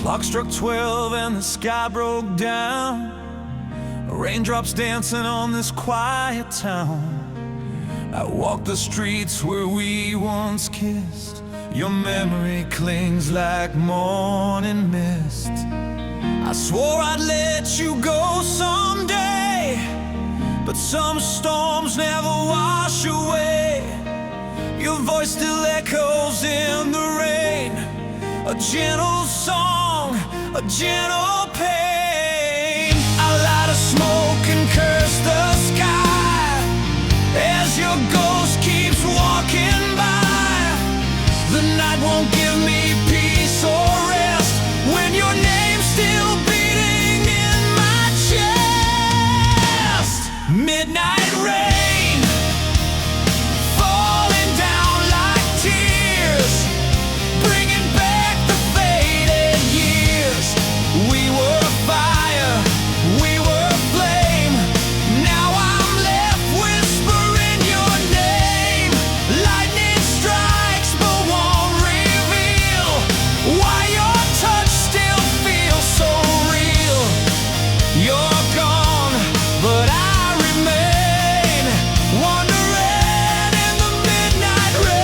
Clock struck 12 and the sky broke down. Raindrops dancing on this quiet town. I walk the streets where we once kissed. Your memory clings like morning mist. I swore I'd let you go someday, but some storms never wash away. Your voice still echoes in the rain, a gentle song, a gentle pain. I light a smoke and curse the sky as your ghost keeps walking by. The night won't give me peace or rest when your name's still beating in my chest. Midnight rain falling down like tears, bringing back the faded years. We were fire, we were flame. Now I'm left whispering your name. Lightning strikes but won't reveal why your touch still feels so real. You're gone, but I remain, wandering in the midnight rain.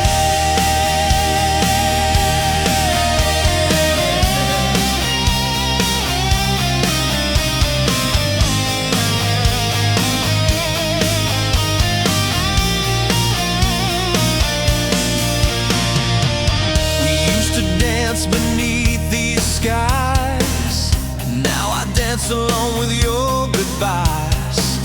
We used to dance beneath these skies. Now I dance along with your goodbyes.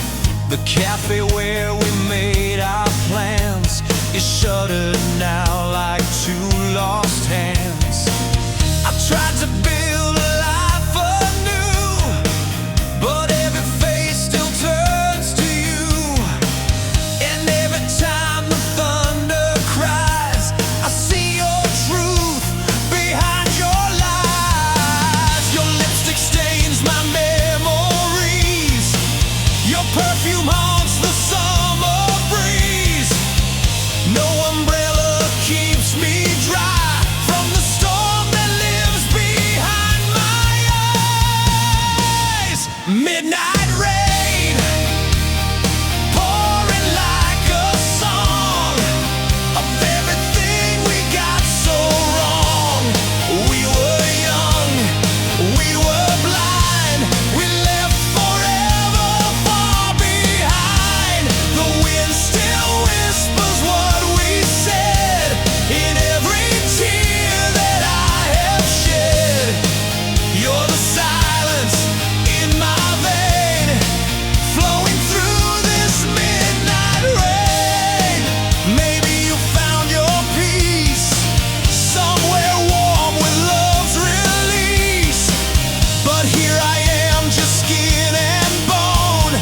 The cafe where we made our plans is shuttered now like two lost hands. I tried to build a life anew, but every face still turns to you. And every time the thunder cries, I see your truth behind your lies. Your lipstick stains my memories. Your perfume haunts the summer breeze. No umbrella keeps me dry from the storm that lives behind my eyes. Midnight rain pouring like a song of everything we got so wrong. We were young, we were blind, we left forever far behind. The wind still whispers what we said in every tear that I have shed. You're the silence in my vein, flowing through this midnight rain. Maybe you found your peace somewhere warm with love's release, but here I am, just skin and bone,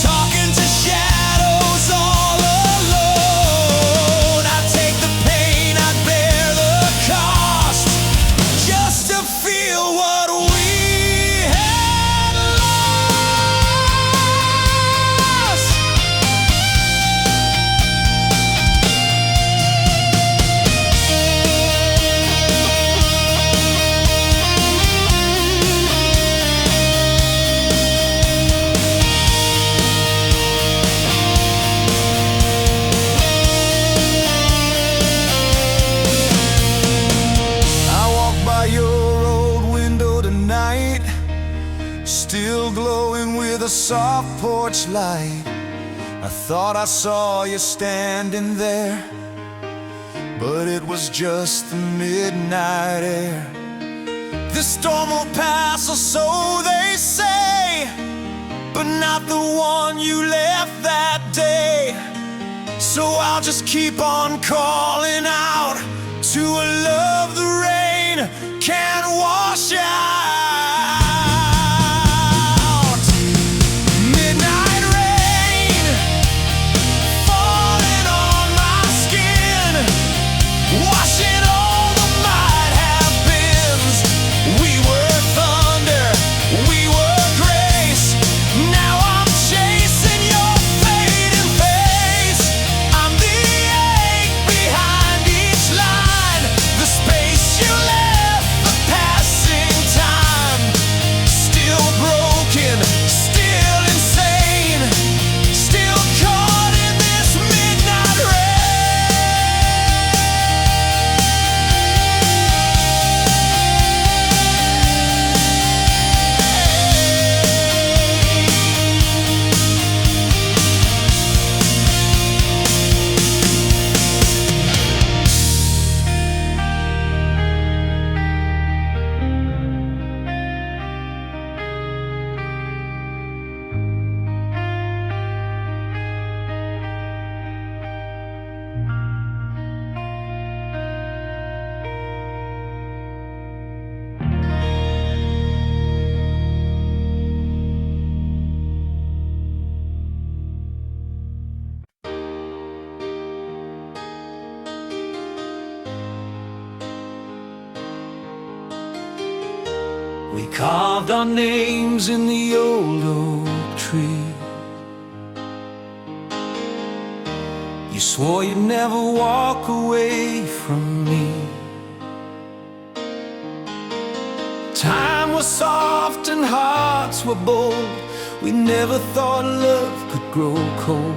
talking to shadows all alone. I take the pain, I bear the cost, just to feel what we had lost. I walk by your old window tonight, still glowing with a soft porch light. I thought I saw you standing there, but it was just the midnight air. This storm will pass, or so they say, but not the one you left that day. So I'll just keep on calling out to a love the rain can't wash out. Midnight rain falling on my skin, washing all the might have beens. We were thunder, we were grace. Now I'm chasing your fading face. I'm the ache behind each line, the space We carved our names in the old oak tree. You swore you'd never walk away from me. Time was soft and hearts were bold. We never thought love could grow cold.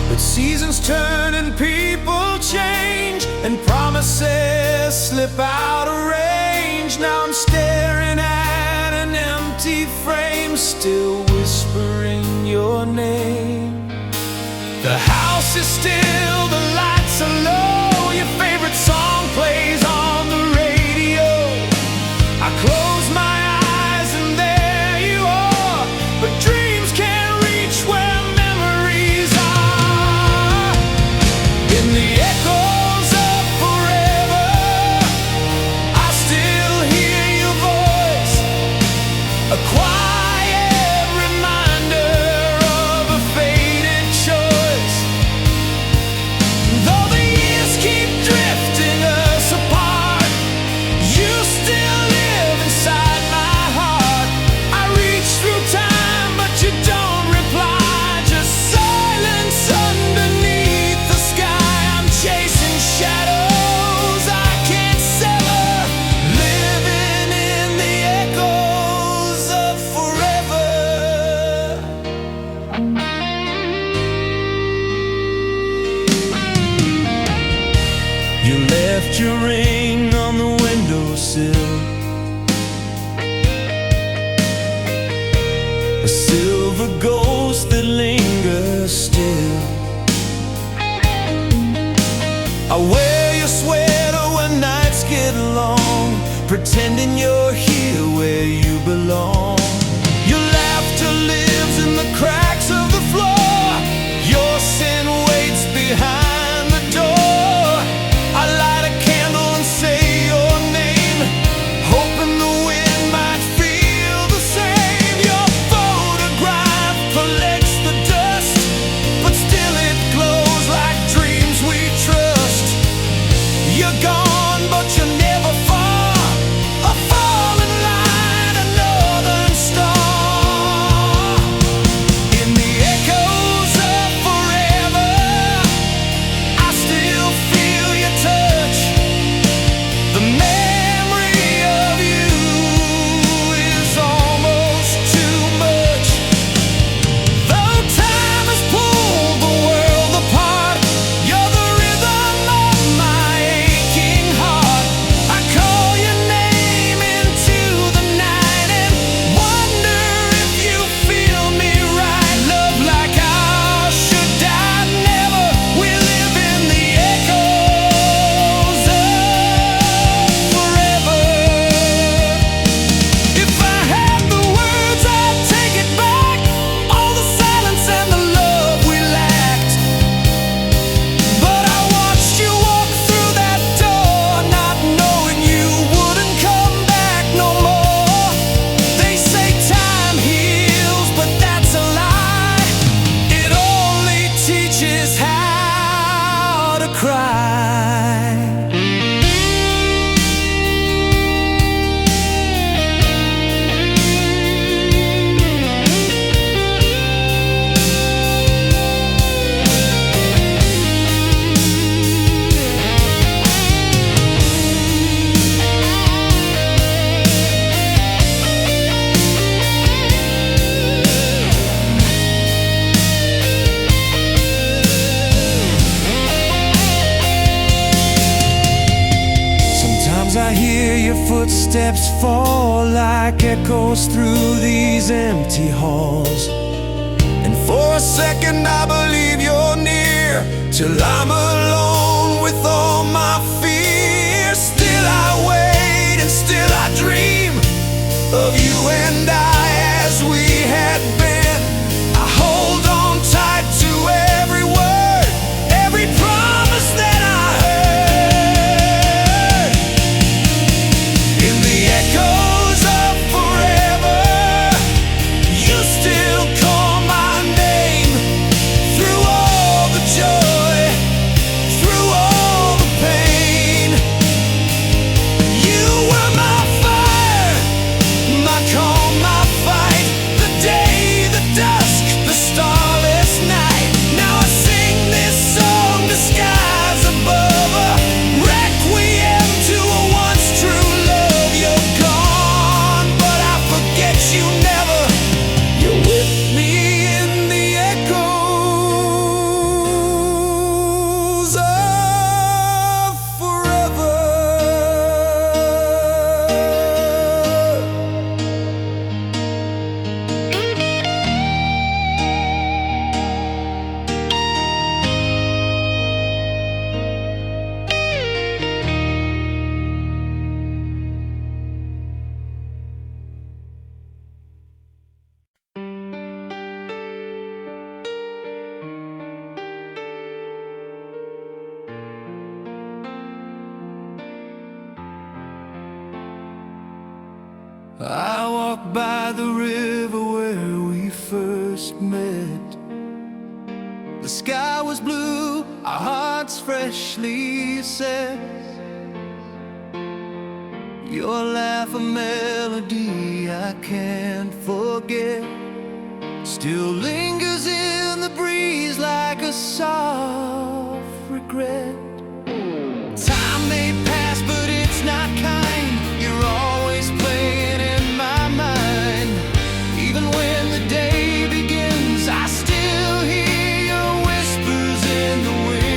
But seasons turn and people change, and promises slip out of range. Now I'm staring at an empty frame, still whispering your name. The house is still, the lights are low. Your favorite song plays on the radio. I close my eyes and there you are, but dreams can't reach where memories are. In the echoes of forever, I still hear your voice, a quiet reminder of a faded choice. Though the years keep drifting us apart, you still live inside my heart. I reach through time, but you don't reply. Just silence underneath the sky. I'm chasing shadows I can't sever, living in the echoes of forever. You left your ring on the windowsill, a silver ghost that lingers still. I wear your sweater when nights get long, pretending you're here where you belong. Your laughter lives in the cracks of the floor. Your sin waits behind the door. I light a candle and say your name, hoping the wind might feel the same. Your photograph collects the dust, but still it glows like dreams we trust. You're gone, but you're never far, a falling light, a northern star. In the echoes of forever, I still feel your touch. The memory of you is almost too much. Though time has pulled the world apart, you're the rhythm of my aching heart. I call your name into the night and wonder if you feel me right. Love like ours should die never. We live in the echoes of forever. If I had the words, I'd take it back, all the silence and the love we lacked. But I watched you walk through that door, not knowing you wouldn't come back no more. They say time heals, but that's a lie. It only teaches how to cry. Sometimes I hear your footsteps fall like echoes through these empty halls, and for a second I believe you're near, till I'm alone with all my fears. Still I wait and still I dream of you and I as we had been. I hold on tight to every word, every promise that I heard. In the echoes of forever, you still call my name. Through all the joy, through all the pain, I walk by the river where we first met. The sky was blue, our hearts freshly set. Your laugh, a melody I can't forget, still lingers in the breeze like a soft regret. Time may pass, but it's not kind. You're always playing in my mind. Even when the day begins, I still hear your whispers in the wind.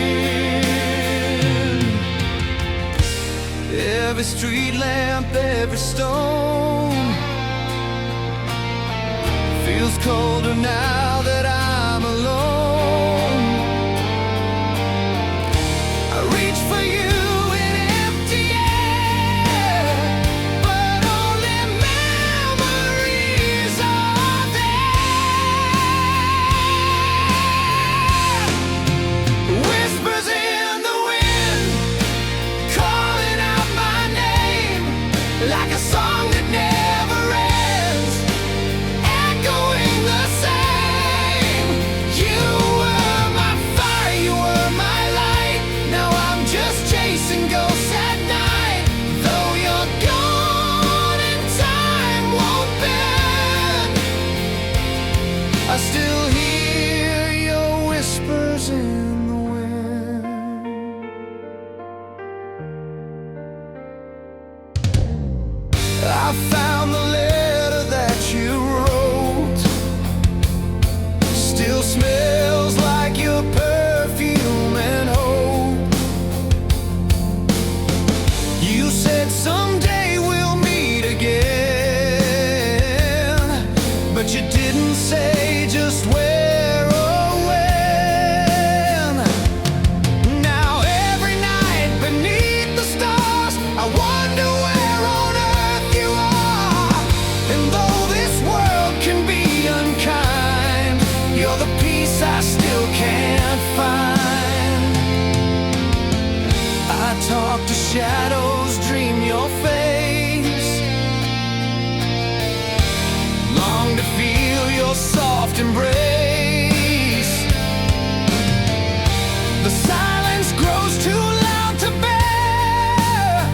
Every street lamp, every stone feels colder now that I'm alone. I reach for you in empty air, but only memories are there. Whispers in the wind, calling out my name, like a song that never ends, echoing the same. You were my fire, you were my light. Now I'm just chasing ghosts at night. Though you're gone and time won't bend, I still hear your whispers in the wind. I found the letter that you wrote, still smells like your perfume and hope. You said someday we'll meet again, but you didn't say just where or when. Now every night beneath the stars, I wonder where on earth you are. And though this world can be unkind, you're the peace I still can't find. I talk to shadows, dream your face, long to feel your soft embrace. The silence grows too loud to bear.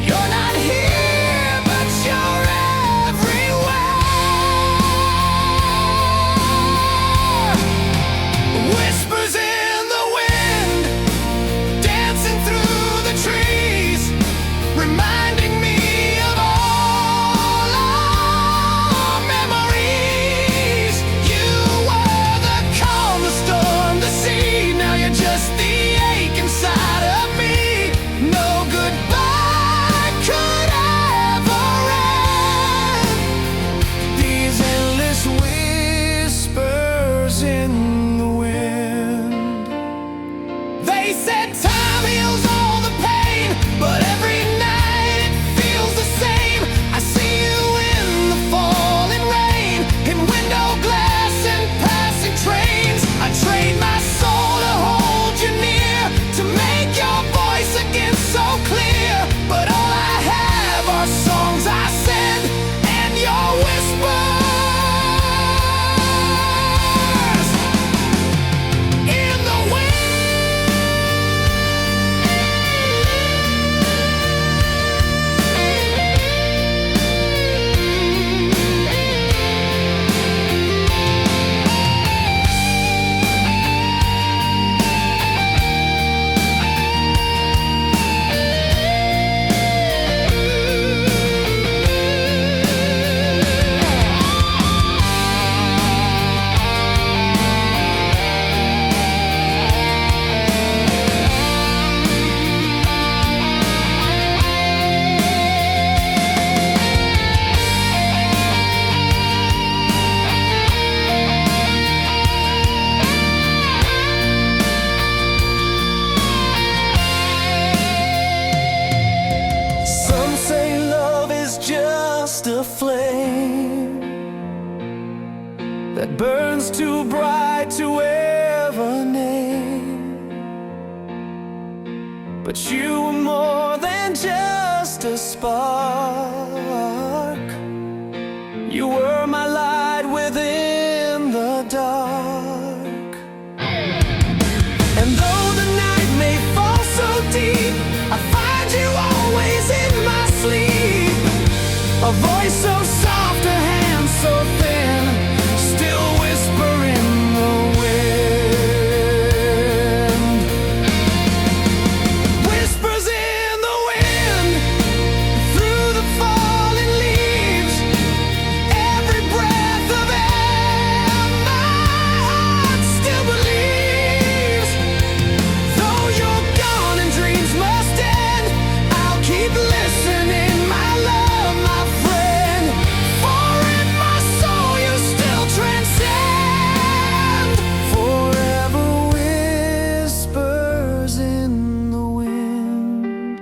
You're not here, but you're everywhere. Whispers in the wind, dancing through the trees, reminding me of all our memories. You were the calm, the storm, the sea. Now you're just the ache inside of me. No goodbye could ever end. These endless whispers in the wind. They said time heals all the pain, but every night it feels the same. I see you in the falling rain, in window glass and passing trains. I trade my soul to hold you near, to make your voice again so clear. But all I have are songs I send and your whispers in the some say love is just a flame that burns too bright to ever name. But you were more than just a spark. A voice so soft, a hand so thin, still whisper in the wind. Whispers in the wind, through the falling leaves. Every breath of air, my heart still believes. Though you're gone and dreams must end, I'll keep listening, my love, my friend. For in my soul you still transcend. Forever whispers in the wind.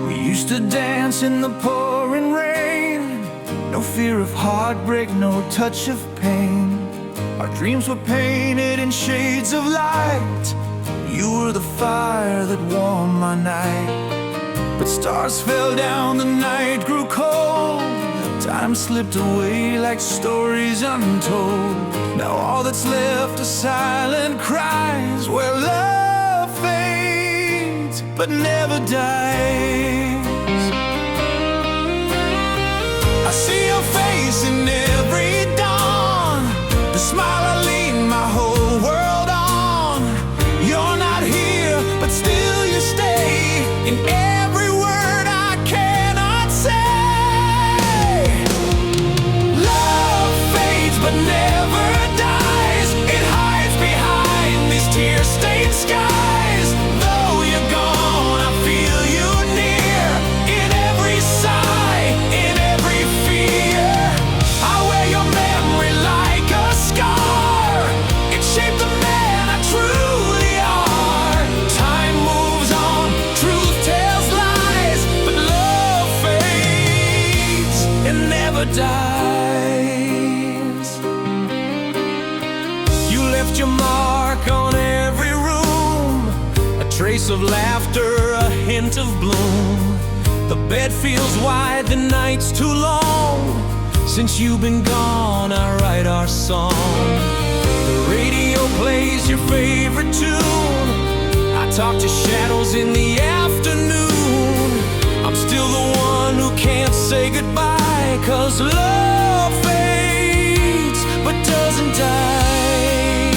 We used to dance in the pouring rain. No fear of heartbreak, no touch of pain. Our dreams were painted in shades of light. You were the fire that warmed my night. But stars fell down, the night grew cold. Time slipped away like stories untold. Now all that's left are silent cries, where love fades but never dies. I see your face in every dawn, the smile I lean my whole world on. You're not here, but still you stay in every word I cannot say. Love fades but never dies. It hides behind these tear-stained skies. Though you're gone, I feel you near, in every sigh, in every fear. I wear your memory like a scar. It shaped the man I truly are. Time moves on, truth tells lies, but love fades and never dies. You left your mark on every room, a trace of laughter, a hint of bloom. The bed feels wide, the night's too long. Since you've been gone, I write our song. The radio plays your favorite tune. I talk to shadows in the afternoon. I'm still the one who can't say goodbye, 'cause love fades but doesn't die.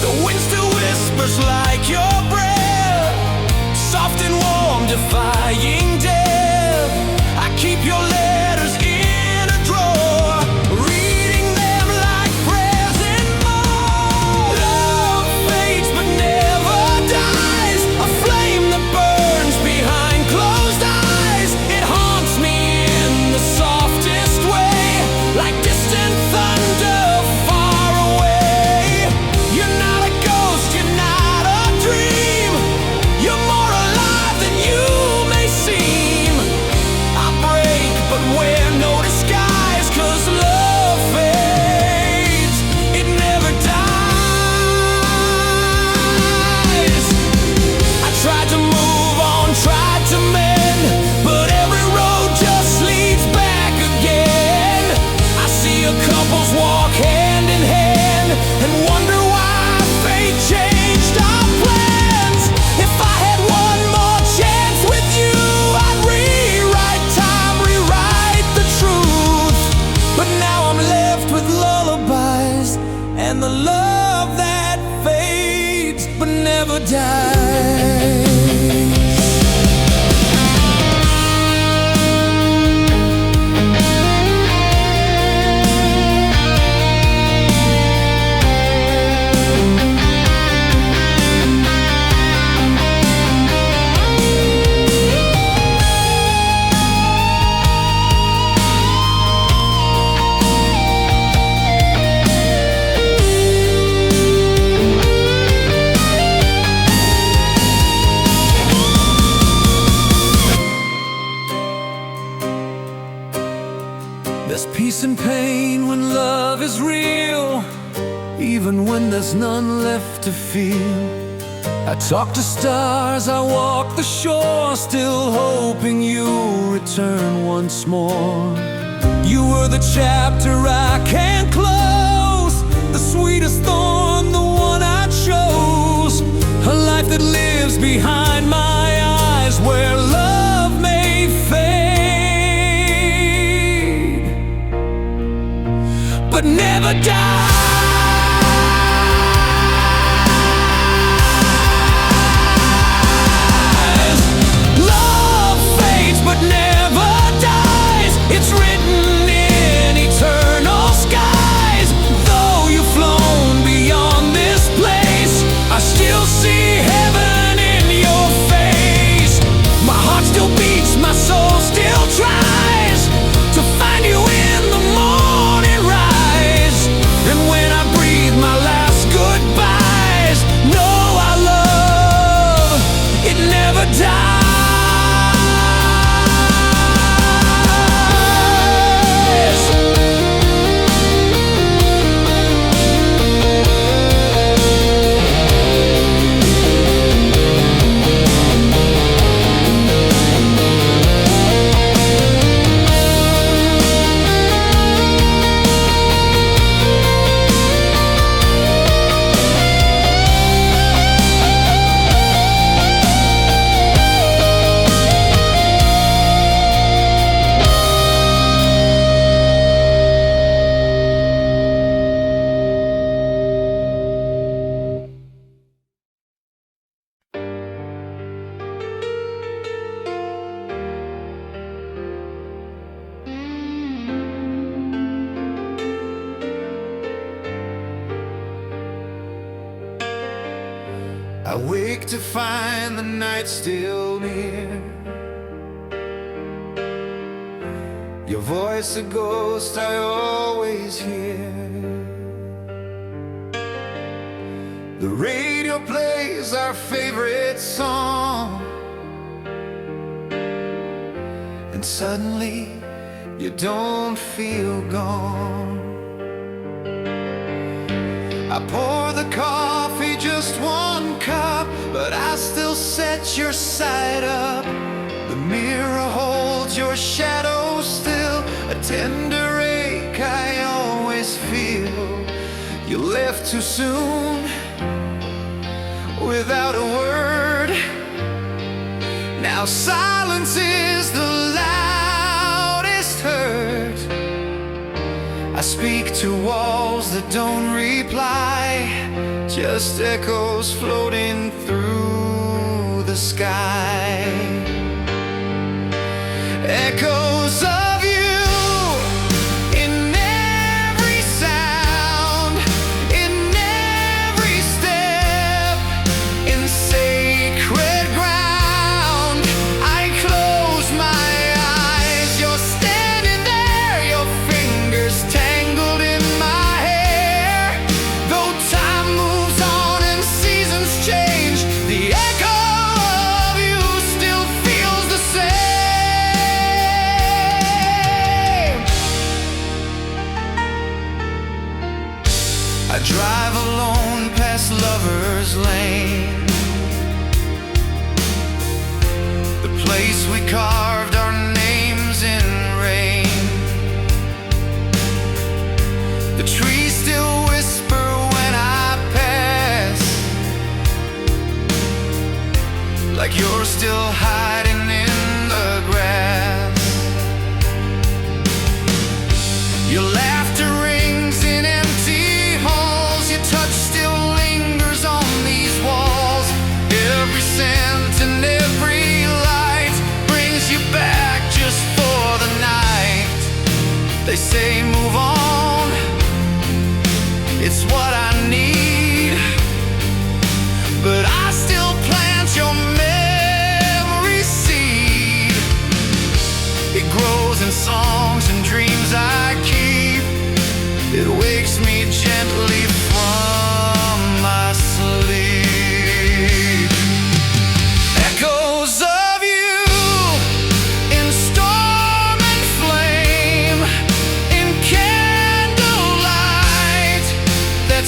The wind still whispers like your breath, soft and warm, defying death. I keep your letters in a drawer, reading them like prayers and more. Love fades but never dies, a flame that burns behind closed eyes. It haunts me in the softest way, like distant thunder far away. You're not a ghost, you're not a dream. You're more alive than you may seem. I break but wear no disguise, 'cause love fades, it never dies. I tried to move on, tried to mend, but every road just leads back again. I see a couples walk hand in hand and wonder why fate changed our plans. If I had one more chance with you, I'd rewrite time, rewrite the truth. But now I'm left with lullabies and the love that fades but never dies. even when there's none left to feel. I talk to stars, I walk the shore, still hoping you'll return once more. You were the chapter I can't close, the sweetest thorn, the one I chose. A life that lives behind my eyes, where love may fade but never die. It's written in eternal skies. Though you've flown beyond this place, I still see heaven in your face. My heart still beats, my soul still tries to find you in the morning rise. And when I breathe my last goodbyes, know our love, it never dies. I wake to find the night still near. Your voice a ghost I always hear. The radio plays our favorite song, and suddenly you don't feel gone. I pour the coffee, just one cup, but I still set your side up. The mirror holds your shadow still, a tender ache I always feel. You left too soon, without a word. Now silence is the loudest hurt. I speak to walls that don't reply, just echoes floating through the sky. Echoes of you in every sound, in every step, in sacred ground. I close my eyes, you're standing there, your fingers tangled in my hair. Though time moves on and seasons change, the echo of you still feels the same. I drive alone past Lover's Lane, the place we carved our names in rain. The trees still whisper when I pass, like you're still hiding in the grass. Your laughter rings in empty halls, your touch still lingers on these walls. Every scent and every light brings you back just for the night. They say move on, it's what I need, but I still plant your memory seed. It grows in songs and dreams I keep. It wakes me gently from my sleep. Echoes of you in storm and flame, in candlelight that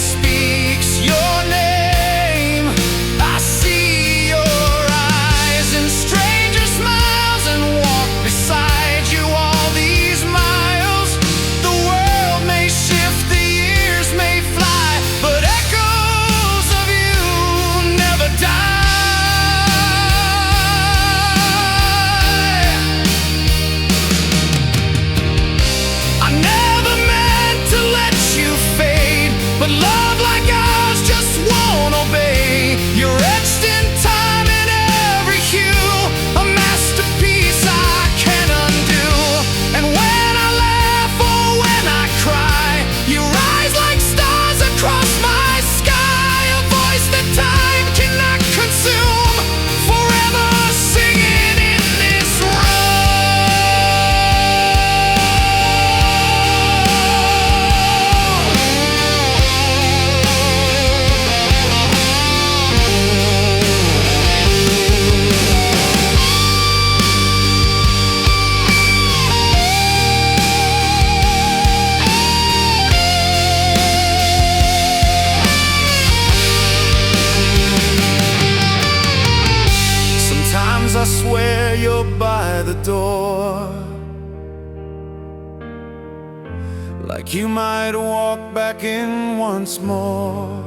like you might walk back in once more.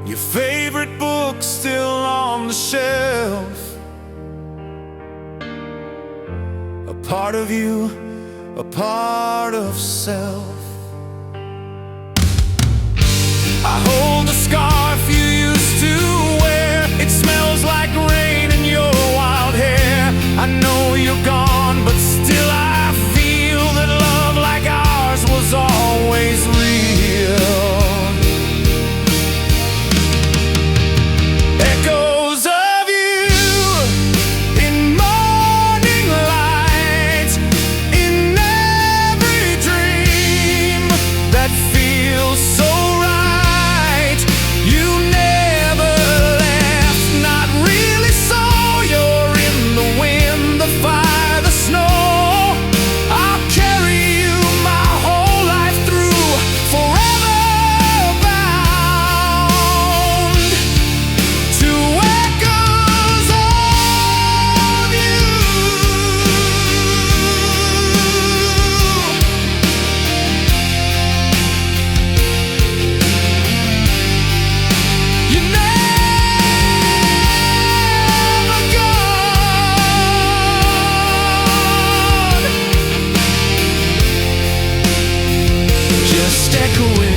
Your favorite book still on the shelf, a part of you, a part of self. I hold the scarf you used to wear. It smells like rain in your wild hair. I know you're gone, but still I feel that love like ours was always real. Echoes of you in morning light, in every dream that feels so right. You never left, not really, so you're in the wind, the fire, the snow. I'll carry you my whole life through, forever bound to echoes of you. You never gone, just echoing.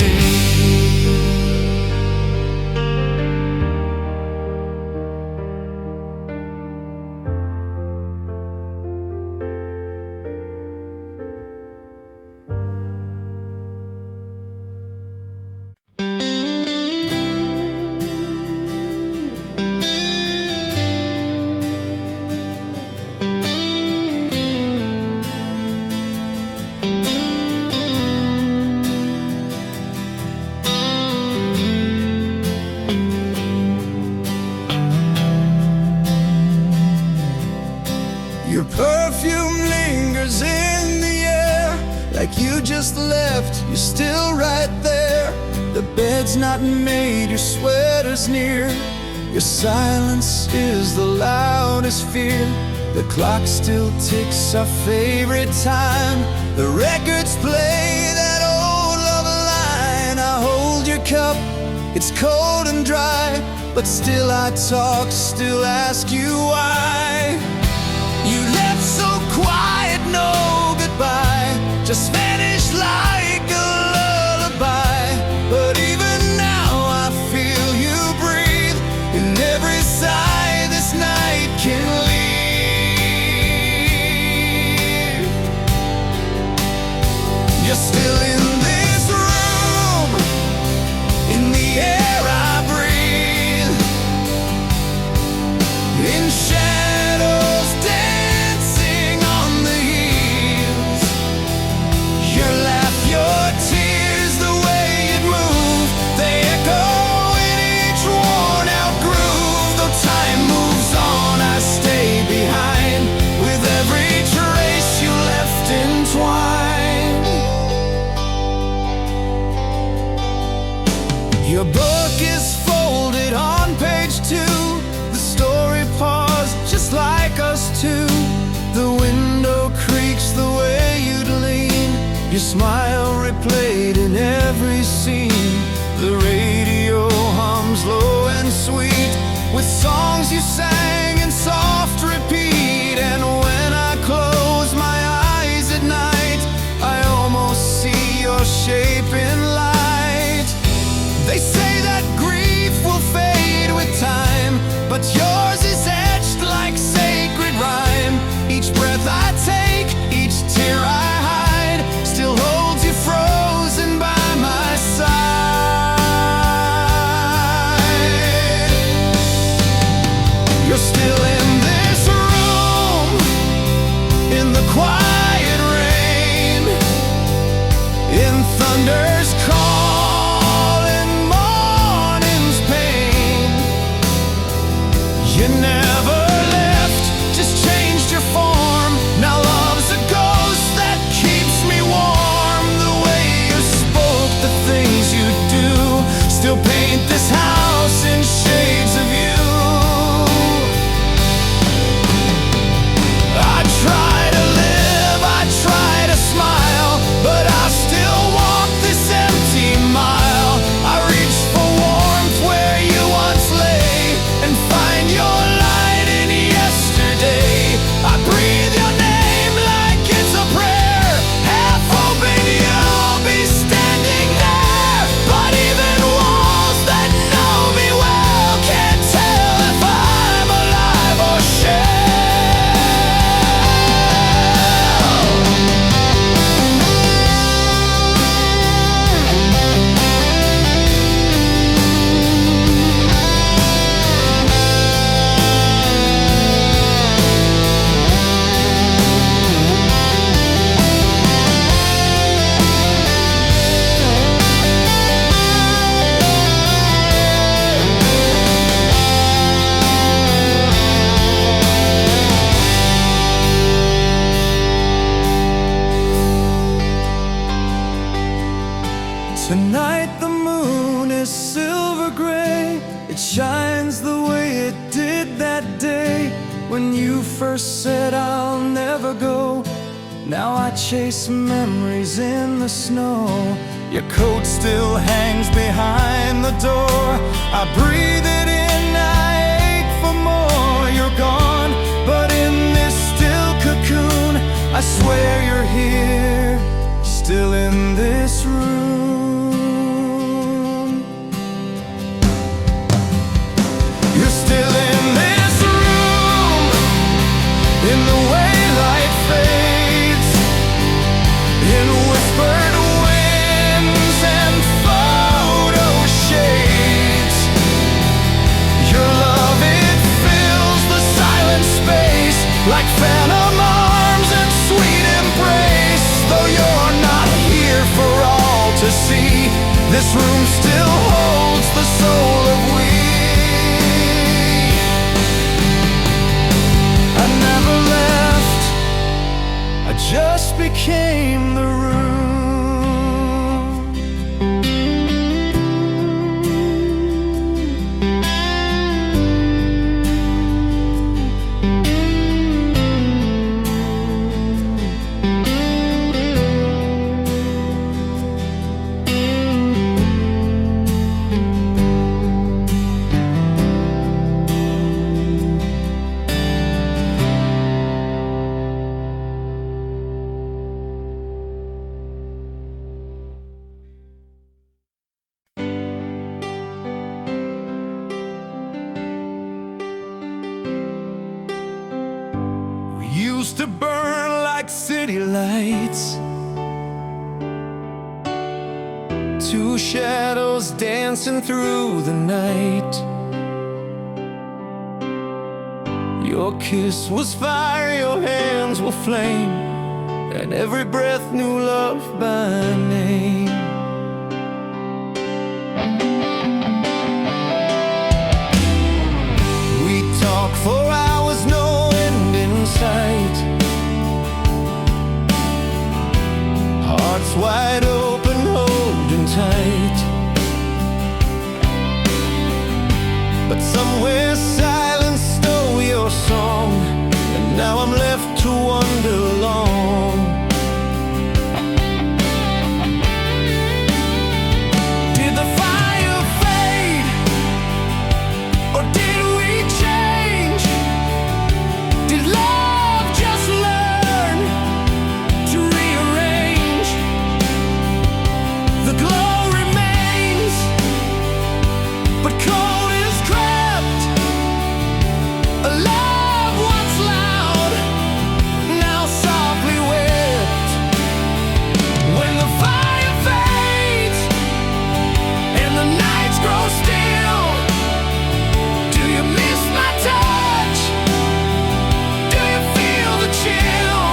Your perfume lingers in the air, like you just left, you're still right there. The bed's not made, your sweater's near. Your silence is the loudest fear. The clock still ticks our favorite time. The records play that old love line. I hold your cup, it's cold and dry, but still I talk, still ask you why. You left so quiet, no goodbye, just vanished like a lullaby. But even now I feel you breathe in every sigh this night can leave. You're still in this room, in the air I breathe, in shadows dancing on the hills. Your laugh, your tears, the way it moved, they echo in each worn out groove. Though time moves on, I stay behind, with every trace you left entwined. Your book is folded on page 2. The story paused just like us two. The window creaks the way you'd lean. Your smile replayed in every scene. The radio hums low and sweet, with songs you sang in soft repeat. And when I close my eyes at night, I almost see your shape in light. They say that grief will fade with time, but yours is etched like sacred rhyme. Each breath I take, each tear I hide, still holds you frozen by my side. You're still in this room, in the quiet rain, in thunder's Tonight the moon is silver gray. It shines the way it did that day when you first said I'll never go. Now I chase memories in the snow. Your coat still hangs behind the door. I breathe it in, I ache for more. You're gone, but in this still cocoon, I swear you're here, still in this room. You're still in this room, in the way light fades, in whispered winds and photo shades. Your love, it fills the silent space like phantom arms and sweet embrace. Though you're not here for all to see, this room still holds the soul of we. I never left, I just became the room. Used to burn like city lights, two shadows dancing through the night. Your kiss was fire, your hands were flame, and every breath knew love by name. We talked for hours, no end in sight. Hearts wide open, holding tight. But somewhere silence stole your song, and now I'm left to wonder alone. Did the fire fade, or did we change? Did love just learn to rearrange? The glow remains, but cold is crept. A love once loud, now softly wept. When the fire fades and the nights grow still, do you miss my touch? Do you feel the chill?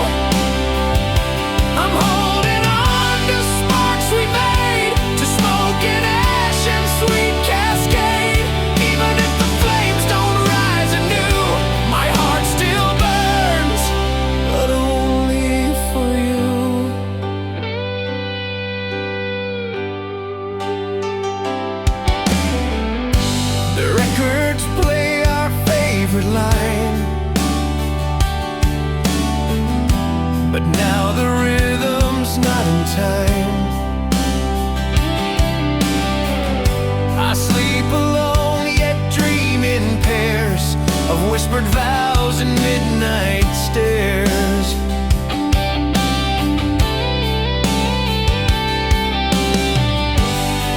I'm holding on to sparks we made, to smoke and ash and sweet cascade. Even if the flames don't rise anew, my heart still burns, but only for you. The records play our favorite line, but now the rhythm's not in time. I sleep alone, yet dream in pairs of whispered vows and midnight stares.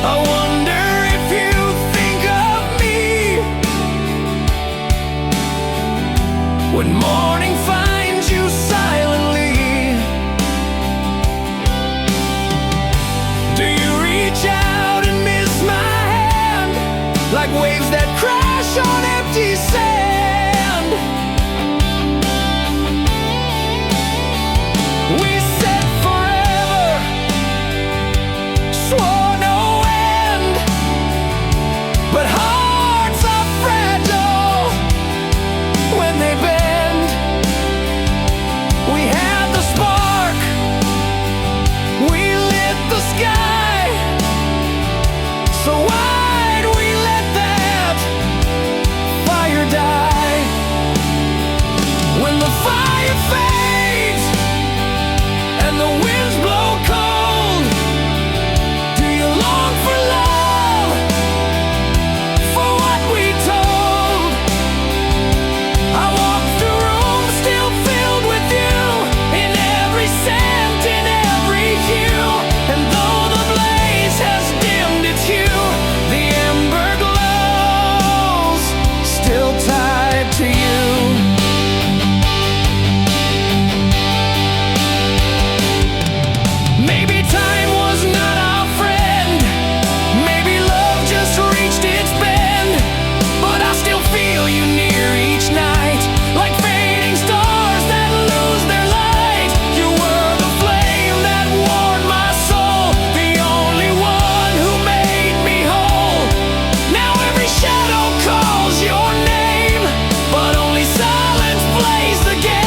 I wonder if you think of me when morning finds you silently. Do you reach out and miss my hand, like waves that crash on empty sand? We said forever, swore no end, but hearts are fragile when they bend. We had the spark, we lit the sky, So why'd we let that fire die? When the fire fades and the winds blow cold, do you long for love, for what we told? I walk through rooms still filled with you, in every scent, in every hue. And though the blaze has dimmed its hue, the ember glows, still tied to you. Maybe time was not our friend, maybe love just reached its bend, but I still feel you near each night, like fading stars that lose their light. You were the flame that warmed my soul, the only one who made me whole. Now every shadow calls your name, but only silence plays the game.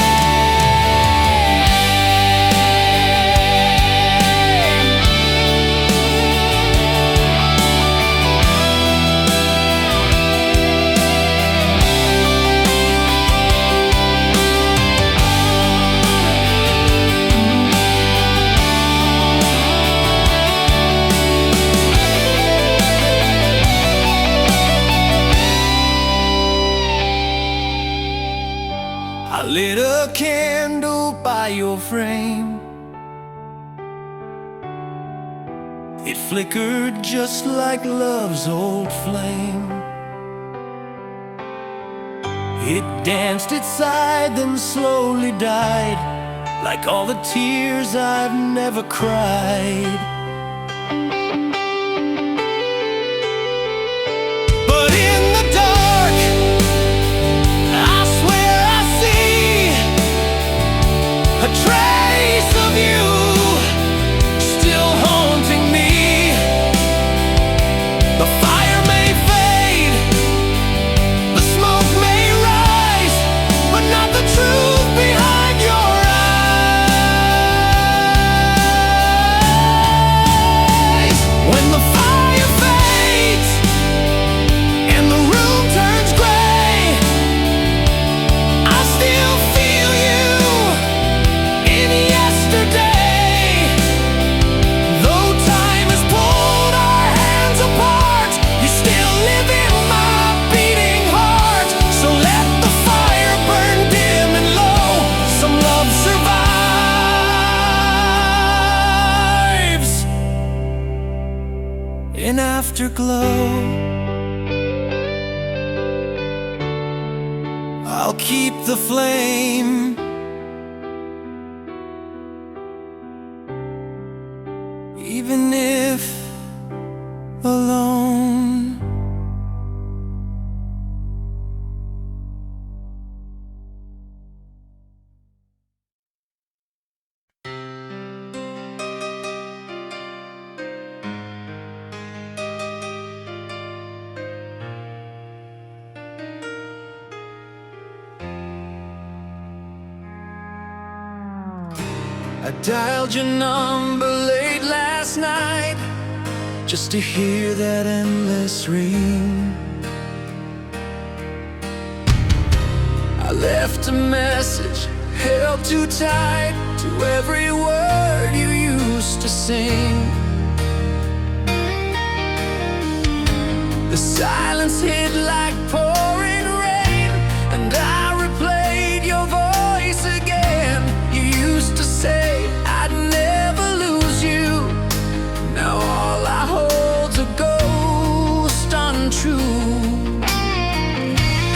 I lit a candle by your frame. It flickered just like love's old flame. It danced its side, then slowly died, like all the tears I've never cried. But in the dark, I swear I see a trace of you still haunting me. The fire may fade, the smoke may rise, but not the truth behind your eyes. When the fire fades and the room turns gray, I still feel you in yesterday. Though time has pulled our hands apart, you still live in my beating heart. So let the fire burn dim and low, some love survives in afterglow. I'll keep the flame, even if alone. I dialed your number late last night, just to hear that endless ring. I left a message, held too tight to every word you used to sing. The silence hit like pouring rain, and I replayed your voice again. You used to say I'd never lose you. Now all I hold's a ghost untrue.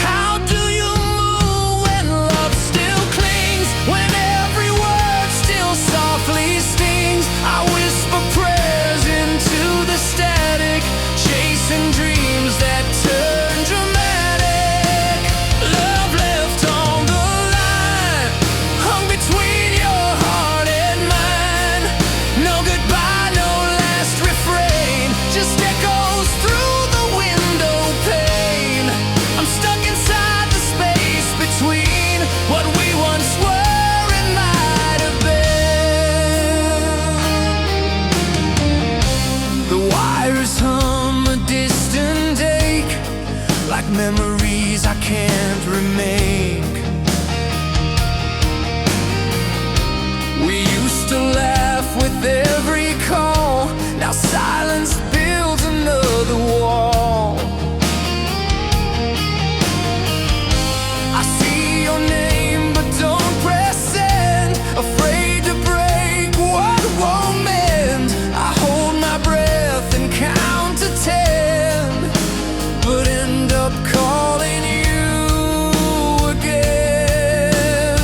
How do you move when love still clings, when every word still softly stings? I whisper prayers into the static, chasing dreams that turn dramatic. memories I can't remake. We used to laugh with every call, now silence builds another wall. I see your name but don't press send, afraid to break what won't mend. I hold my breath and count to 10, but end up calling you again.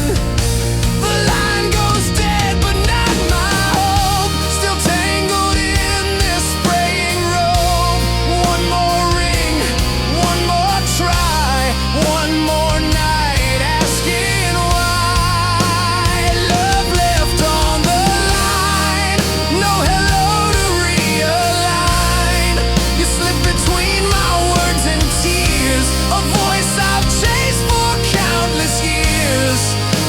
The line goes dead but not my hope, still tangled in this spraying rope. One more ring, one more try, one more night asking why. Love left on the line, no hello to realign. You slip between my words and tears, a voice I've chased for countless years.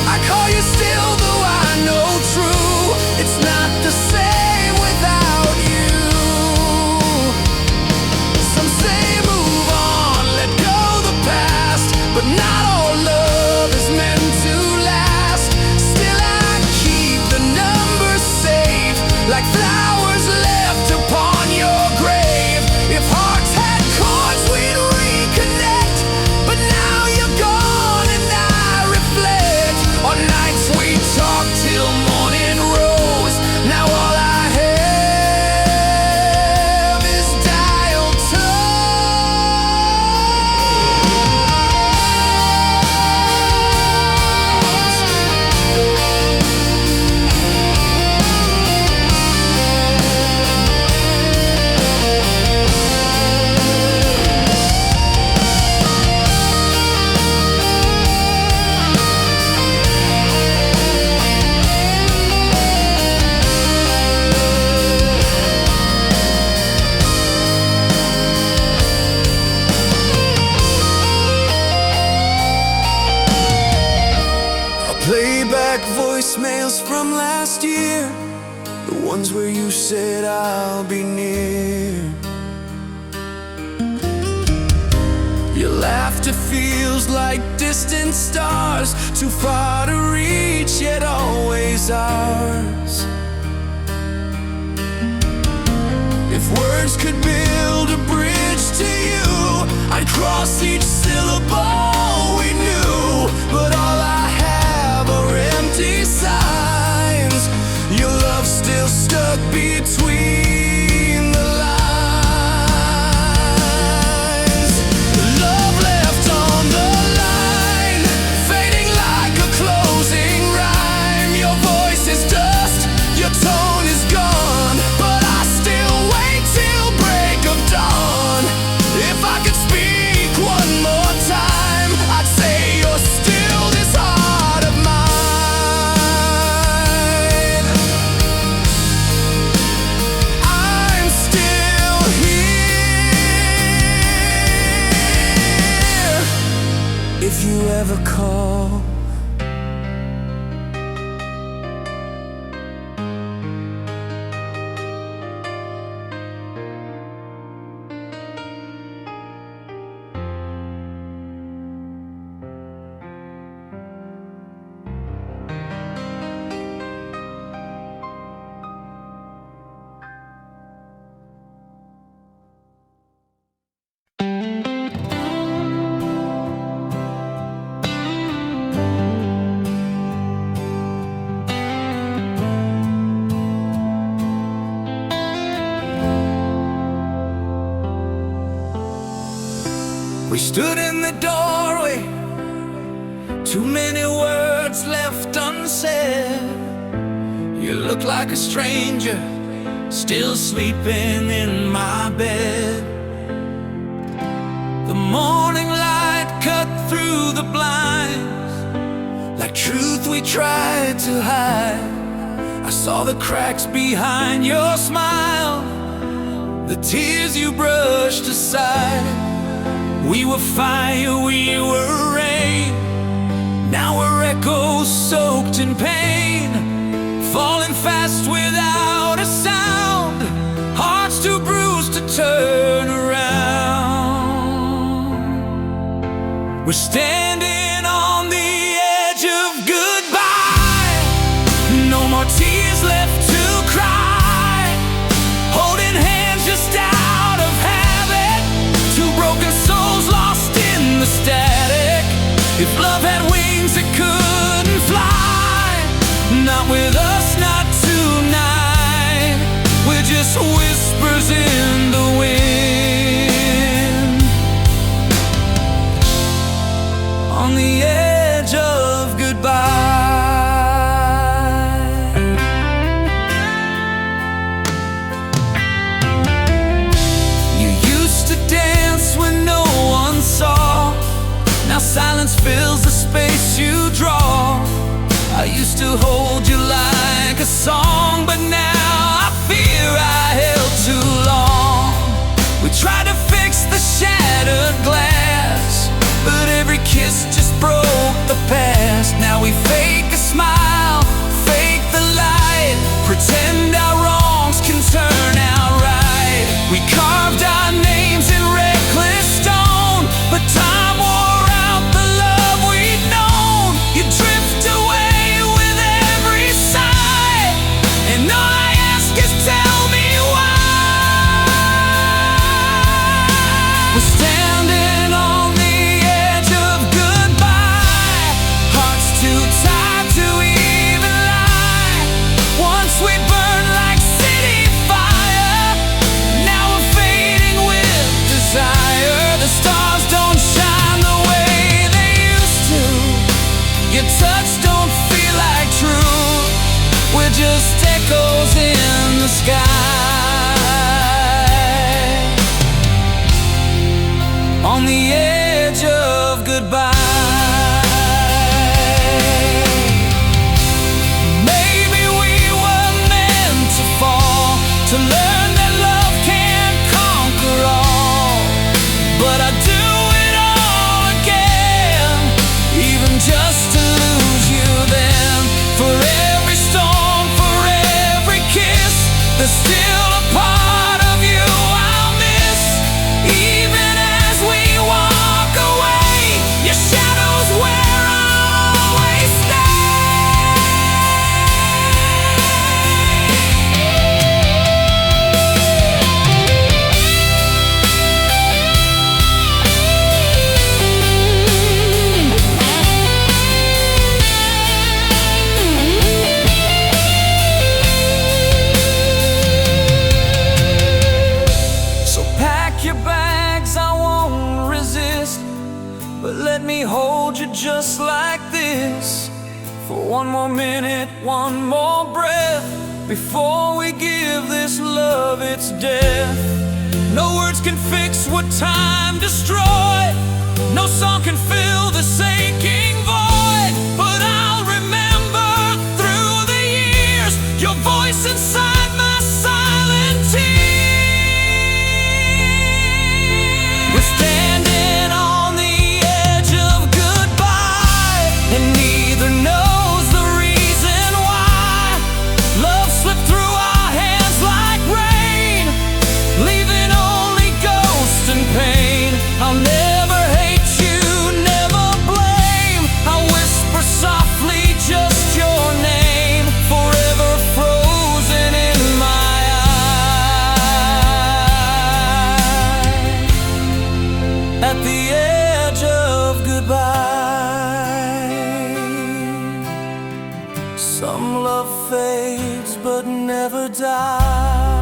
I call you still, though I know true, it's not the same without you. Some say move on, let go the past, but not all love is meant to last. Still I keep the numbers safe, like flowers left upon your grave. If hearts had chords we'd reconnect, but now you're gone and I reflect on nights we talked till morning rose. Now all I have is dial playback voicemails from last year, the ones where you said I'll be near. Your laughter feels like distant stars, too far to reach yet always ours. If words could build a bridge to you, I'd cross each syllable we knew, but all I have are empty signs. Your love still stuck between the lines. Love left on the line, fading like a closing rhyme. Your voice is dust, your tone is gone, but I still wait till break of dawn. If I could speak one more time, I'd say you're still this heart of mine. I'm still here if you ever call. We stood in the doorway, too many words left unsaid. You look like a stranger, still sleeping in my bed. The morning light cut through the blinds, like truth we tried to hide. I saw the cracks behind your smile, the tears you brushed aside. We were fire, we were rain, now we're echoes soaked in pain, falling fast without a sound, hearts too bruised to turn around. We're standing on the edge of goodbye. No more tears left to cry. Holding hands just out of habit. Two broken souls lost in the static. If love had wings it couldn't fly. Not with us, not tonight. We're just whispers in the wind, on the edge of goodbye. You used to dance when no one saw. Now silence fills the space you draw. I used to hold you like a song, but now I fear I held too long. We tried to fix the shattered glass, but every kiss just broke the past. Now we fake a smile, fake the light, pretend our wrongs can turn out right. We carved our names in reckless stone, but time wore out the love we'd known. You drift away with every sigh, and all I ask is tell me why. We're standing on the edge of goodbye. Hearts too tired to even lie. Once we burned like city fire, now we're fading with desire. The stars don't shine the way they used to. Your touch don't feel like truth. We're just echoes in the sky, on the edge of goodbye. Maybe we were meant to fall, to learn that love can't conquer all. But I'd do it all again, even just to lose you then. For every storm, for every kiss, there's still a part of you I'll miss. Even as we walk away, your shadow's where I'll always So pack your bags, I won't resist, but let me hold you just like this, for one more minute, one more breath, before we give this love its death. No words can fix what time destroyed. No song can fill this aching void. But I'll remember through the years your voice inside my silent tears. We're standing on the edge of goodbye, and neither knows the reason why. Love slipped through our hands like rain, leaving only ghosts and pain. I'll never hate you, never blame. I'll whisper softly just your name, forever frozen in my eyes, at the edge of goodbye. Some love fades but never dies.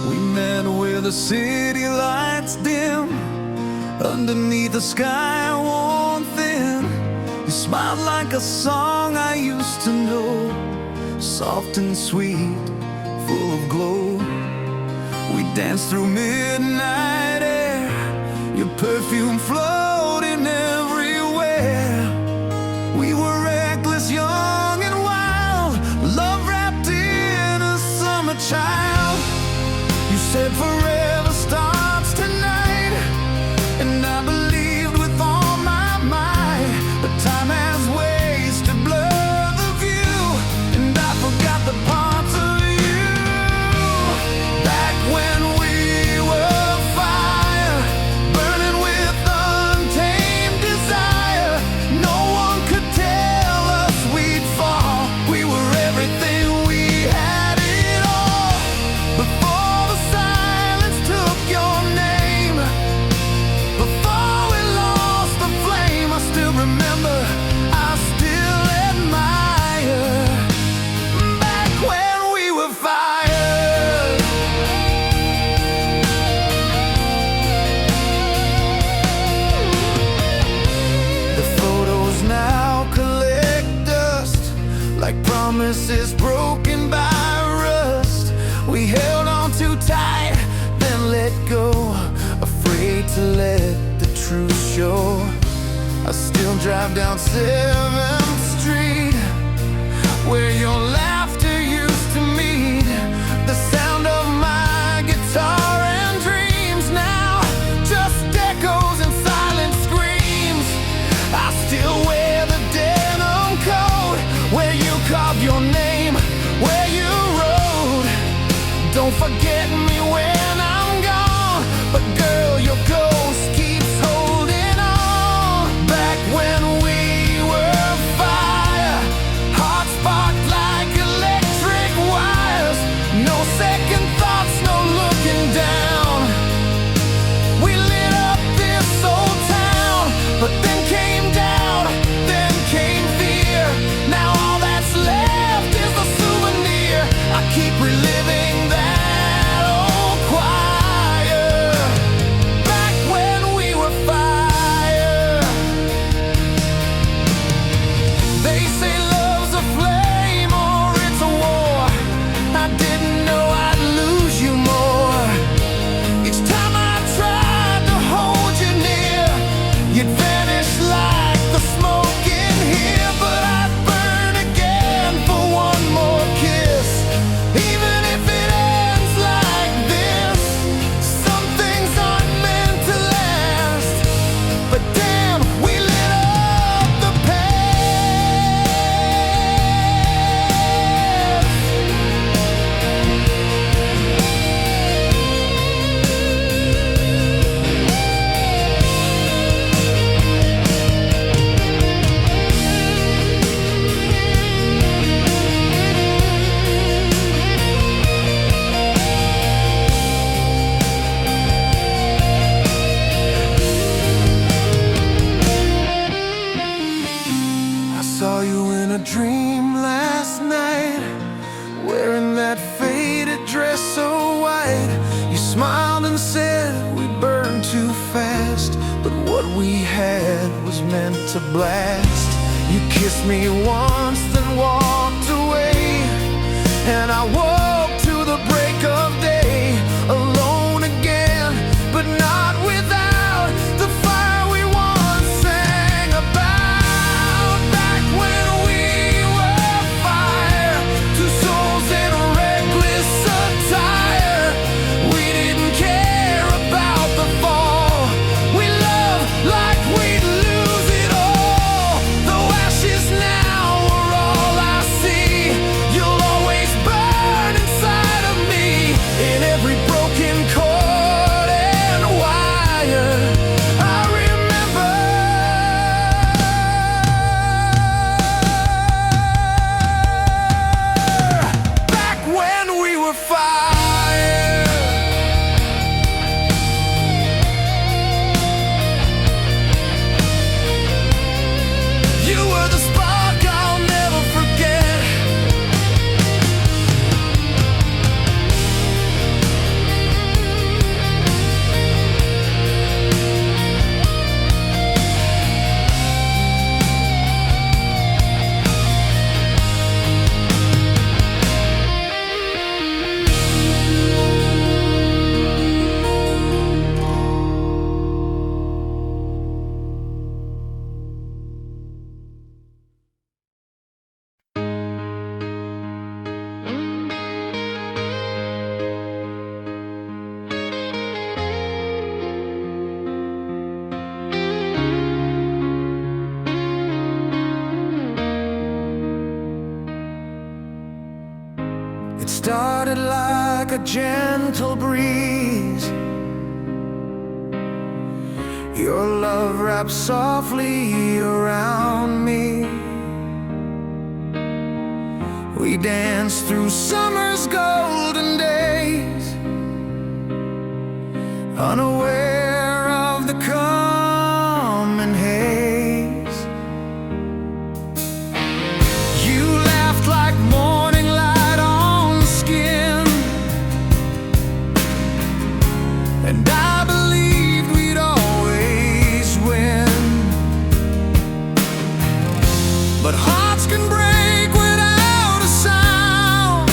We met with the city lights dim, underneath the sky worn thin. You smiled like a song I used to know, soft and sweet, full of glow. We danced through midnight air, your perfume floating everywhere. We were reckless, I still drive down 7th Street, where your laughter used to meet the sound of my guitar, and dreams now just echoes and silent screams. I still wear the denim coat where you carved your name, where you wrote, "Don't forget me when I'm gone." But girl, your ghost keeps holding on. Back when we were fire, hearts sparked like electric wires. No second thoughts, no looking down. We lit up this old town, but then came doubt, then came fear. Now all that's left is the souvenir. I keep reliving that old choir. Back when we were fire. They say love's a flame or it's a war. I didn't know I'd lose you more. Each time I tried to hold you near, you'd vanish like the smoke in here. But I'd burn again for one more kiss, even if it ends like this. Some things aren't meant to last, but damn, we lit up the past. I saw you in a dream last night, wearing that faded dress so white. You smiled and said we burned too fast, but what we had was meant to blast. You kissed me once, then walked away, and I woke to the break of day, alone again, but not without the fire we once sang about. Back when we were fire, two souls in a reckless attire. We didn't care about the fall. We loved like we'd lose it all. Though ashes now are all I see, you'll always burn inside of me, in every broken chord and wire. I remember back when we were fire. You were the spark I'll never forget. It started like a gentle breeze. Your love wrapped softly around me. We danced through summer's golden days, unaware of the coming haze. You laughed like morning light on skin, and I believed we'd always win. But hearts can break without a sound,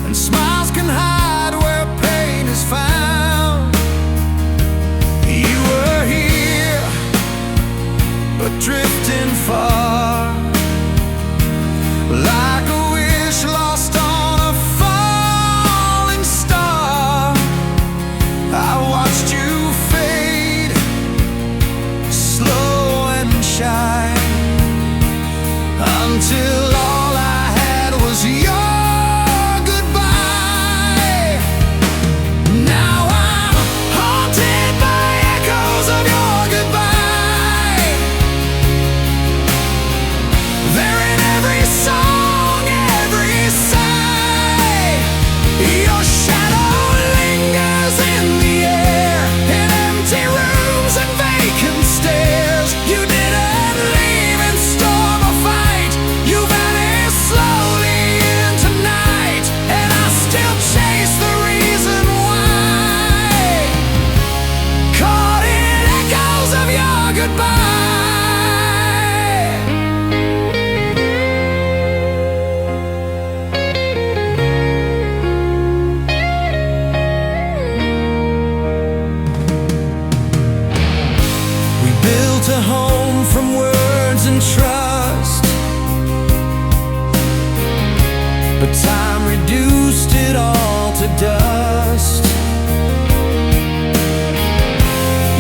and smiles can hide where pain is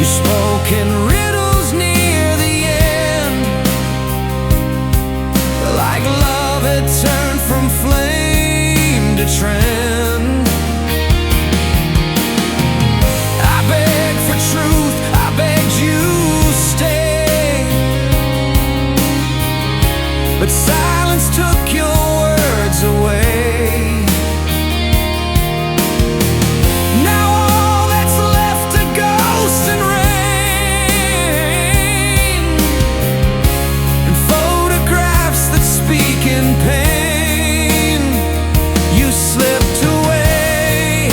You spoke in riddles near the end, like love had turned from flame to trend. I begged for truth, I begged you stay, but silence took your words away. Now all that's left are ghosts and rain, and photographs that speak in pain. You slipped away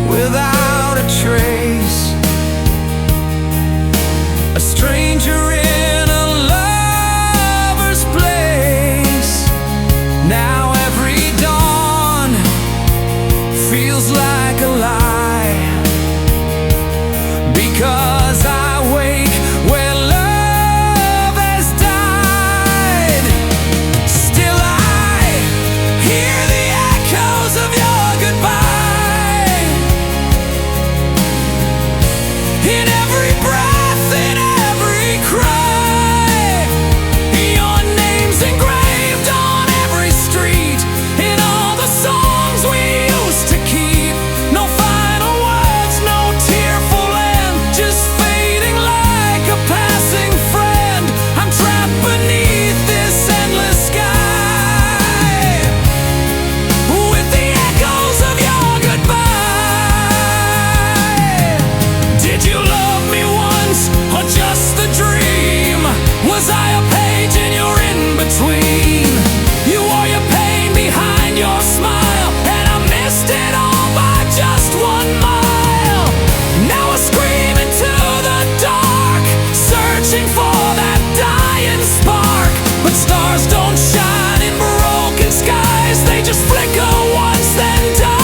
without a trace, a stranger in a lover's place. Now every dawn feels like a lie, because I wake where love has died. Still I hear the echoes of your goodbye, in every breath, in every cry. Your name's engraved on every street, in all the songs we used to keep. No final words, no tearful end, just fading like a passing friend. I'm trapped beneath this endless sky, with the echoes of your goodbye. Did you love me once, or just the dream? Was I a page in your in-between? You wore your pain behind your smile, and I missed it all by just 1 mile. Now I scream into the dark, searching for that dying spark. But stars don't shine in broken skies, they just flicker once then die.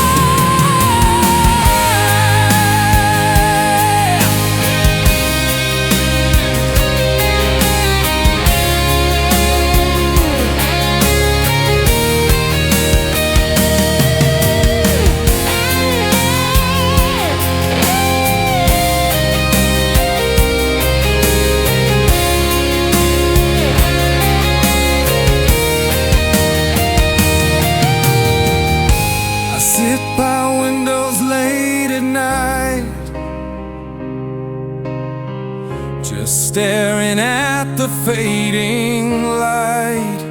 I sit by windows late at night, just staring at the fading light.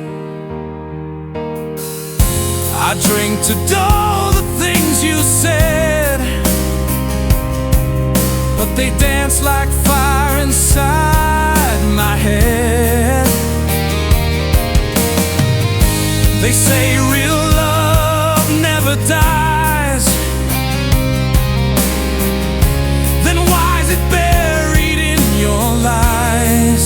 I drink to dull the things you said, but they dance like fire inside my head. They say real love never dies, then why is it buried in your lies?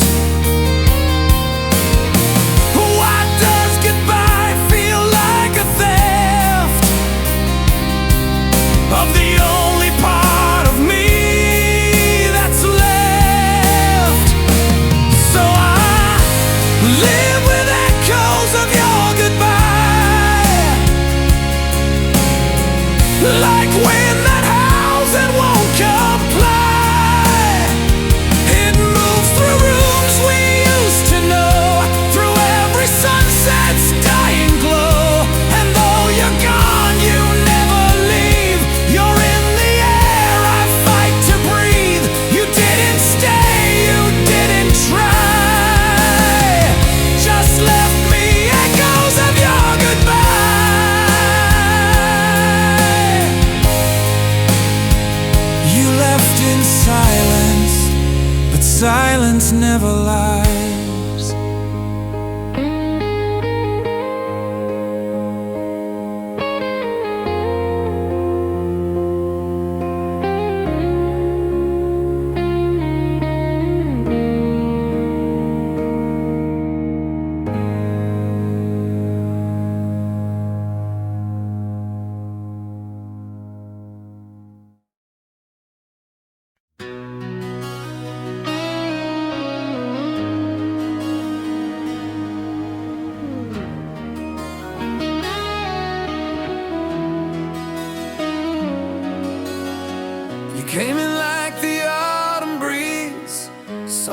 Why does goodbye feel like a theft of the only part of me that's left? So I live with echoes of your goodbye, like wind that howls and won't comply. It moves through rooms we used to know, through every sunset's dying glow. And though you're gone, you never leave. You're in the air I fight to breathe. You didn't stay, you didn't try, just left me echoes of your goodbye. You left in silence, but silence never lies.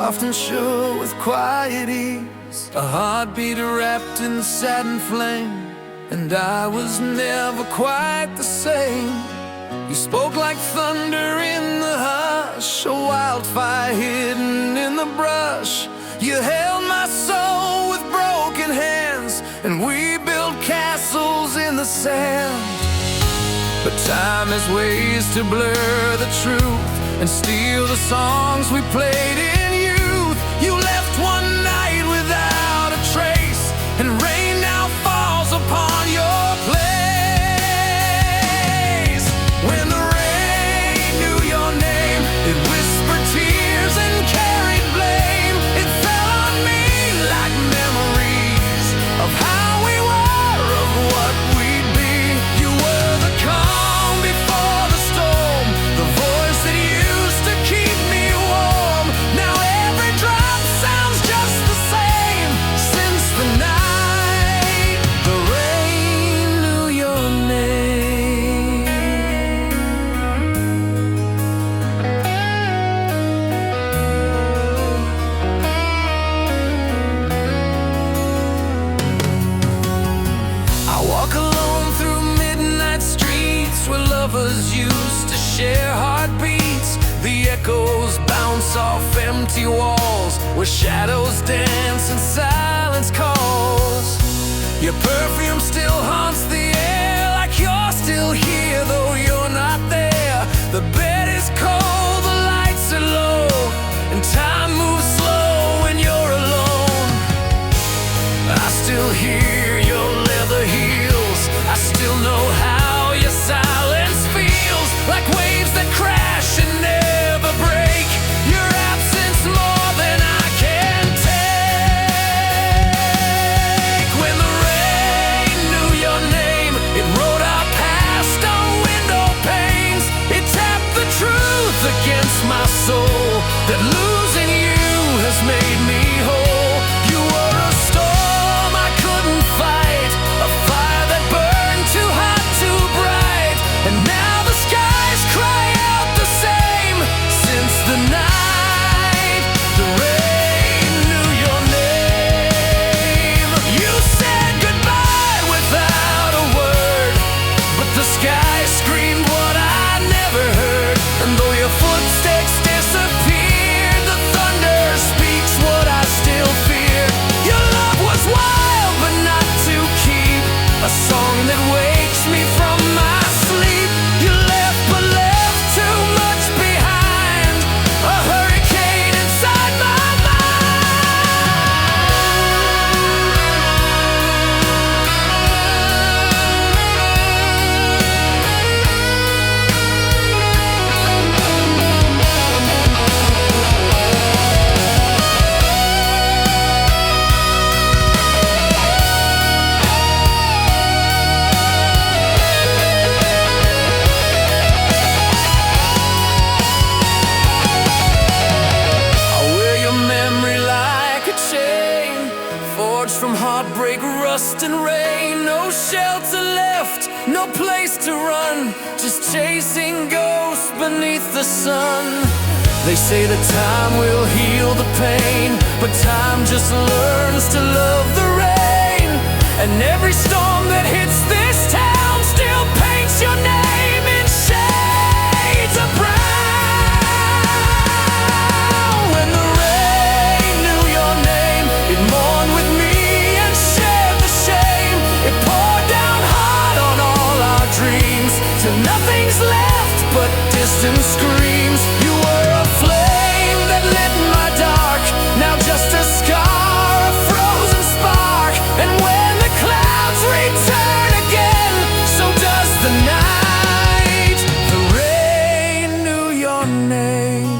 soft and sure with quiet ease, a heartbeat wrapped in satin flame. And I was never quite the same. You spoke like thunder in the hush, a wildfire hidden in the brush. You held my soul with broken hands, and we built castles in the sand. But time has ways to blur the truth and steal the songs we played in youth. You left one night without a trace, and rain now falls upon your place. When the rain knew your name, it whispered tears and carried blame. It fell on me like memories of how we were, of what we'd be. You were the calm before the storm, the voice that used to keep me warm. Now every drop sounds just the same since the night the rain knew your name. I walk alone through midnight streets where lovers used to share heartbeats. The echoes bounce off empty walls where shadows dance and silence calls. Your perfume still haunts the air, like you're still here though you're not there. The bed is cold, the lights are low, and time moves slow when you're alone. I still hear your leather heels, I still know how your silence feels, like waves that crash and never break. Your absence more than I can take. When the rain knew your name, it wrote our past on window panes. It tapped the truth against my soul, that losing you has made me whole. You were a storm I couldn't fight, a fire that burned too hot, too bright. And now the skies cry out the same since the night the rain knew your name. You said goodbye without a word, but the sky screamed what I never heard. And though your footsteps disappeared, the thunder speaks what I still fear. Your love was wild but not to keep, a song that wakes me from my sleep. You left but left too much behind, a hurricane inside my from heartbreak, rust and rain. No shelter left, no place to run, just chasing ghosts beneath the sun. They say that time will heal the pain, but time just learns to love the rain. And every storm that hits this town still paints your name in shades of brown. When the rain knew your name, it mourned with me and shared the shame. It poured down hard on all our dreams, till nothing's left but distant screams. You were a flame that lit my dark, now just a scar, a frozen spark. And when the clouds return again, so does the night the rain knew your name.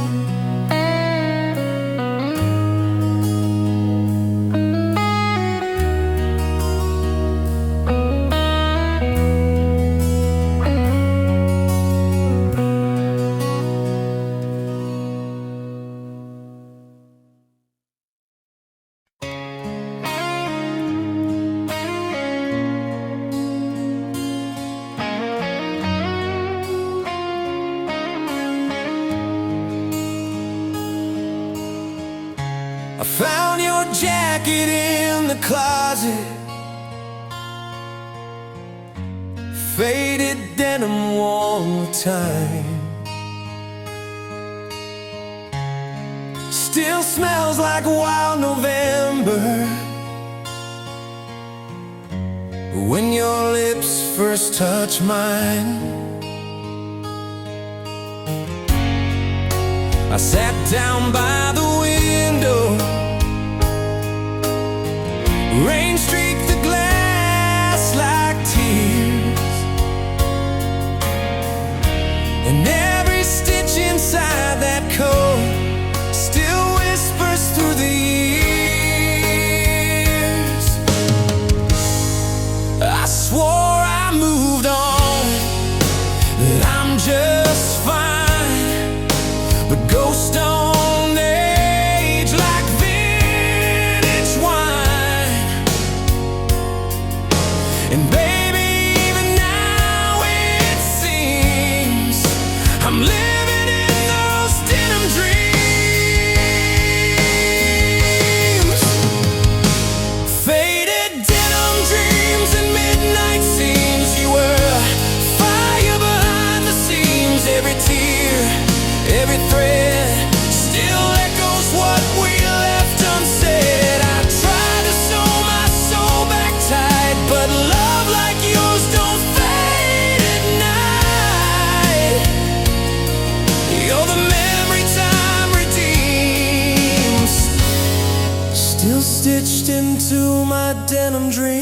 I found your jacket in the closet, faded denim worn with time. Still smells like wild November when your lips first touch mine. I sat down by the window, rain streaked the glass like tears, and every stitch inside that coat still whispers through the years. I swore I moved on, that I'm just fine, but ghosts don't age like vintage wine. And baby, even now it seems I'm living in those denim dreams. Faded denim dreams and midnight scenes. You were fire behind the seams. Every tear, every thread still echoes what we left unsaid. I tried to sew my soul back tight, but love like yours don't fade at night. You're the memory time redeems, still stitched into my denim dreams.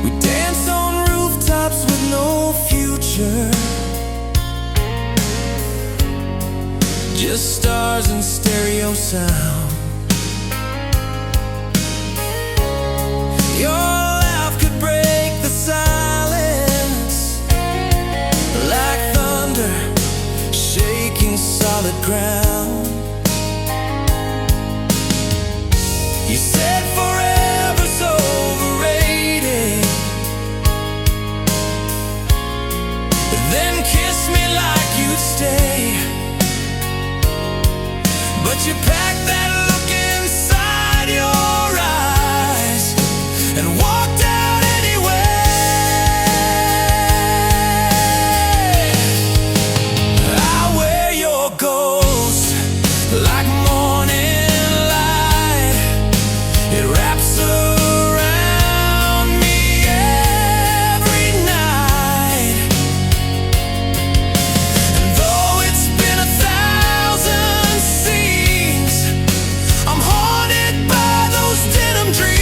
We dance on rooftops with no future, just stars and stereo sound. Your laugh could break the silence like thunder shaking solid ground. You said forever's overrated, then kissed me like you'd stay. But you packed that look inside your eyes and walked out anyway. I wear your ghost like morning light. It wraps around me every night. And though it's been 1,000 scenes, I'm haunted by those denim dreams.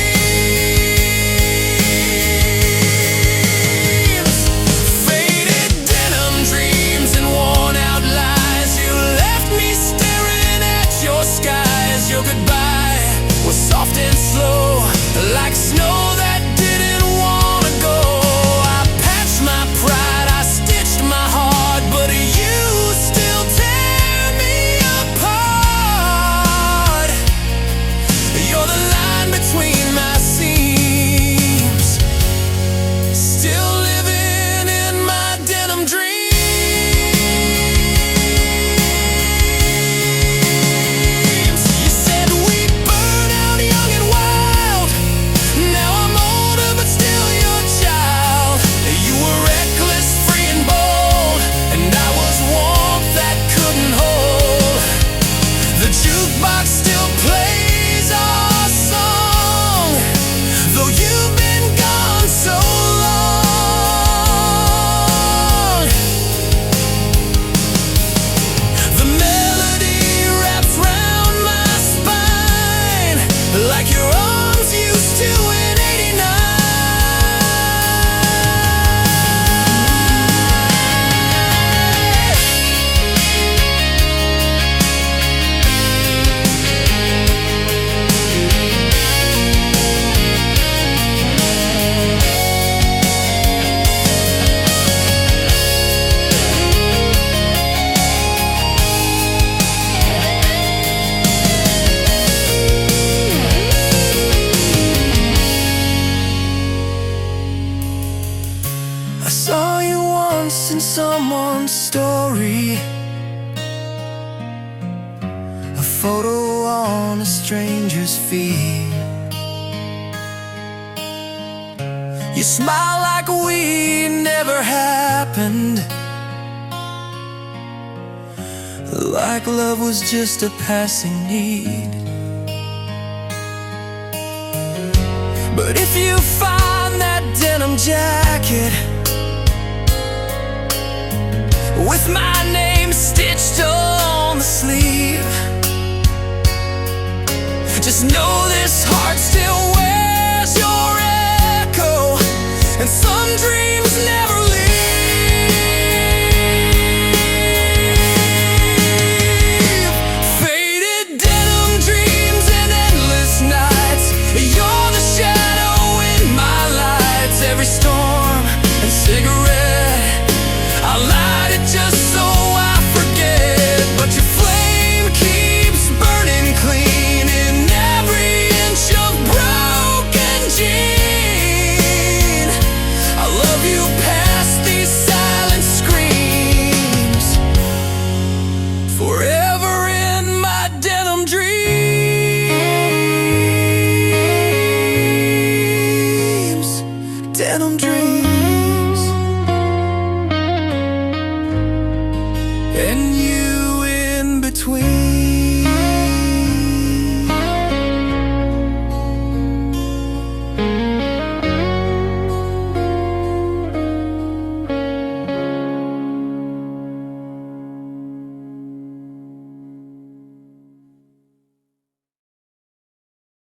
Faded denim dreams and worn out lies. You left me staring at your skies. Your goodbye was soft and slow, like snow that didn't wanna go. I patched my pride, I stitched my heart, but you still tear me apart. You're the line between my seams, still living in my denim dreams. You said we burn out young and wild. Now I'm older but still your child. You were reckless, free and bold, and I was warmth that couldn't hold. The jukebox still plays our song, though you've been gone so long. The melody wraps round my spine like your arms used to in '89. photo on a stranger's feed. You smile like we never happened, like love was just a passing need. But if you find that denim jacket with my name stitched on the sleeve, just know this heart still waits.